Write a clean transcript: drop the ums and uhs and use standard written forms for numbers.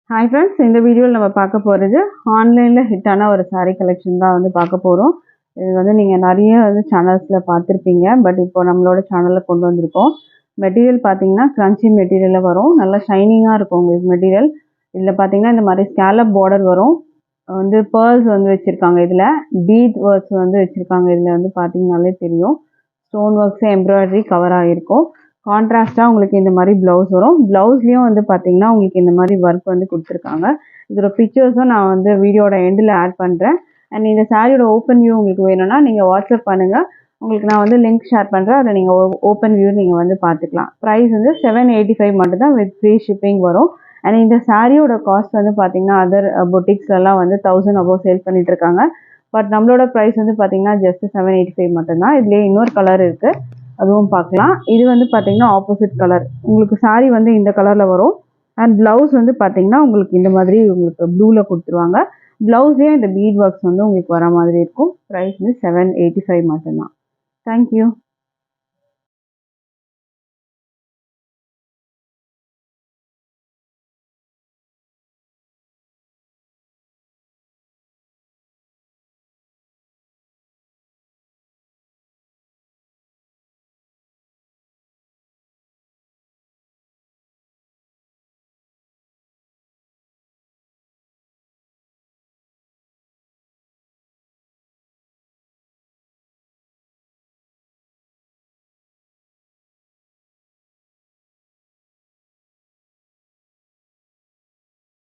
Hi friends, இந்த வீடியோவில் நம்ம பார்க்க போகிறது ஆன்லைனில் ஹிட்டான ஒரு saree கலெக்ஷன் தான் வந்து பார்க்க போகிறோம். இது வந்து நீங்கள் நிறைய சேனல்ஸில் பார்த்துருப்பீங்க. பட் இப்போ நம்மளோட சேனலில் கொண்டு வந்திருக்கோம். மெட்டீரியல் பார்த்தீங்கன்னா கிரன்ச்சி மெட்டீரியலில் வரும். நல்லா ஷைனிங்காக இருக்கும் உங்களுக்கு மெட்டீரியல். இதில் பார்த்தீங்கன்னா இந்த மாதிரி ஸ்கேலப் பார்டர் வரும். வந்து பேர்ல்ஸ் வந்து வச்சுருக்காங்க. இதில் பீட் ஒர்க்ஸ் வந்து வச்சுருக்காங்க. இதில் வந்து பார்த்தீங்கன்னாலே தெரியும். ஸ்டோன் ஒர்க்ஸு எம்ப்ராய்டரி கவர் ஆகிருக்கும். கான்ட்ராஸ்ட்டாக உங்களுக்கு இந்த மாதிரி ப்ளவுஸ் வரும். ப்ளவுஸ்லேயும் வந்து பார்த்தீங்கன்னா உங்களுக்கு இந்த மாதிரி ஒர்க் வந்து கொடுத்துருக்காங்க. இதோட பிக்சர்ஸும் நான் வந்து வீடியோட எண்டில் ஆட் பண்ணுறேன். அண்ட் இந்த சாரியோட ஓப்பன் வியூ உங்களுக்கு வேணும்னா நீங்கள் வாட்ஸ்அப் பண்ணுங்கள். உங்களுக்கு நான் வந்து லிங்க் ஷேர் பண்ணுறேன். அதில் நீங்கள் ஓப்பன் வியூ நீங்கள் வந்து பார்த்துக்கலாம். ப்ரைஸ் வந்து 785 மட்டும்தான் வித் ஃப்ரீ ஷிப்பிங் வரும். அண்ட் இந்த சாரியோட காஸ்ட் வந்து பார்த்தீங்கன்னா அதர் பொட்டிக்ஸ்லாம் வந்து 1000 அபோவ் சேல் பண்ணிட்டு இருக்காங்க. பட் நம்மளோட ப்ரைஸ் வந்து பார்த்தீங்கன்னா ஜஸ்ட் 785 மட்டும்தான். இதுலேயே இன்னொரு கலர் இருக்குது, அதுவும் பார்க்கலாம். இது வந்து பார்த்தீங்கன்னா ஆப்போசிட் கலர். உங்களுக்கு சாரீ வந்து இந்த கலரில் வரும். அண்ட் ப்ளவுஸ் வந்து பார்த்தீங்கன்னா உங்களுக்கு இந்த மாதிரி உங்களுக்கு ப்ளூவில் கொடுத்துருவாங்க. ப்ளவுஸ்லேயே இந்த பீட் ஒர்க்ஸ் வந்து உங்களுக்கு வர மாதிரி இருக்கும். ப்ரைஸ் வந்து 785 மட்டும்தான். தேங்க்யூ.